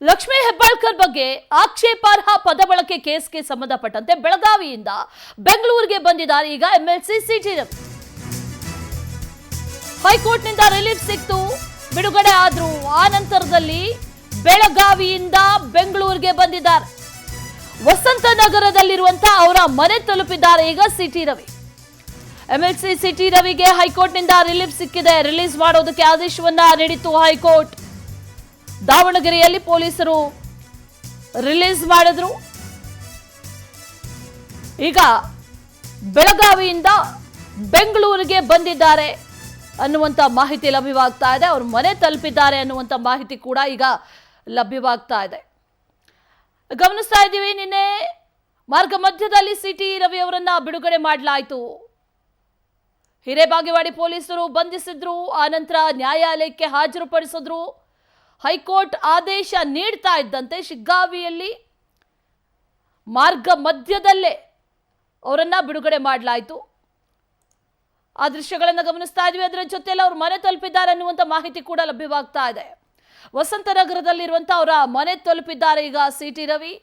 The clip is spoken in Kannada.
ಲಕ್ಷ್ಮೀ ಹೆಬ್ಬಾಳ್ಕರ್ ಬಗ್ಗೆ ಆಕ್ಷೇಪಾರ್ಹ ಪದ ಬಳಕೆ ಕೇಸ್ಗೆ ಸಂಬಂಧಪಟ್ಟಂತೆ ಬೆಳಗಾವಿಯಿಂದ ಬೆಂಗಳೂರಿಗೆ ಬಂದಿದ್ದಾರೆ ಈಗ ಎಂಎಲ್ಸಿ ಸಿಟಿ ರವಿ. ಹೈಕೋರ್ಟ್ನಿಂದ ರಿಲೀಫ್ ಸಿಕ್ತು, ಬಿಡುಗಡೆ ಆದ್ರು. ಆ ನಂತರದಲ್ಲಿ ಬೆಳಗಾವಿಯಿಂದ ಬೆಂಗಳೂರಿಗೆ ಬಂದಿದ್ದಾರೆ. ವಸಂತ ನಗರದಲ್ಲಿರುವಂತಹ ಅವರ ಮನೆ ತಲುಪಿದ್ದಾರೆ ಈಗ ಸಿಟಿ ರವಿ. ಎಂಎಲ್ಸಿ ಸಿಟಿ ರವಿಗೆ ಹೈಕೋರ್ಟ್ನಿಂದ ರಿಲೀಫ್ ಸಿಕ್ಕಿದೆ. ರಿಲೀಸ್ ಮಾಡೋದಕ್ಕೆ ಆದೇಶವನ್ನ ನೀಡಿತು ಹೈಕೋರ್ಟ್. ದಾವಣಗೆರೆಯಲ್ಲಿ ಪೊಲೀಸರು ರಿಲೀಸ್ ಮಾಡಿದ್ರು. ಈಗ ಬೆಳಗಾವಿಯಿಂದ ಬೆಂಗಳೂರಿಗೆ ಬಂದಿದ್ದಾರೆ ಅನ್ನುವಂತ ಮಾಹಿತಿ ಲಭ್ಯವಾಗ್ತಾ ಇದೆ. ಅವರು ಮನೆ ತಲುಪಿದ್ದಾರೆ ಅನ್ನುವಂತ ಮಾಹಿತಿ ಕೂಡ ಈಗ ಲಭ್ಯವಾಗ್ತಾ ಇದೆ. ಗಮನಿಸ್ತಾ ಇದ್ದೀವಿ, ನಿನ್ನೆ ಮಾರ್ಗ ಮಧ್ಯದಲ್ಲಿ ಸಿಟಿ ರವಿ ಅವರನ್ನ ಬಿಡುಗಡೆ ಮಾಡಲಾಯಿತು. ಹಿರೇಬಾಗೇವಾಡಿ ಪೊಲೀಸರು ಬಂಧಿಸಿದ್ರು, ಆನಂತರ ನ್ಯಾಯಾಲಯಕ್ಕೆ ಹಾಜರುಪಡಿಸಿದ್ರು. ಹೈಕೋರ್ಟ್ ಆದೇಶ ನೀಡ್ತಾ ಇದ್ದಂತೆ ಶಿಗ್ಗಾವಿಯಲ್ಲಿ ಮಾರ್ಗ ಮಧ್ಯದಲ್ಲೇ ಅವರನ್ನ ಬಿಡುಗಡೆ ಮಾಡಲಾಯಿತು. ಆ ದೃಶ್ಯಗಳನ್ನು ಗಮನಿಸ್ತಾ ಇದ್ವಿ. ಅದರ ಜೊತೆಯಲ್ಲಿ ಅವರು ಮನೆ ತಲುಪಿದ್ದಾರೆ ಅನ್ನುವಂಥ ಮಾಹಿತಿ ಕೂಡ ಲಭ್ಯವಾಗ್ತಾ ಇದೆ. ವಸಂತ ನಗರದಲ್ಲಿರುವಂಥ ಅವರ ಮನೆ ತಲುಪಿದ್ದಾರೆ ಈಗ ಸಿಟಿ ರವಿ.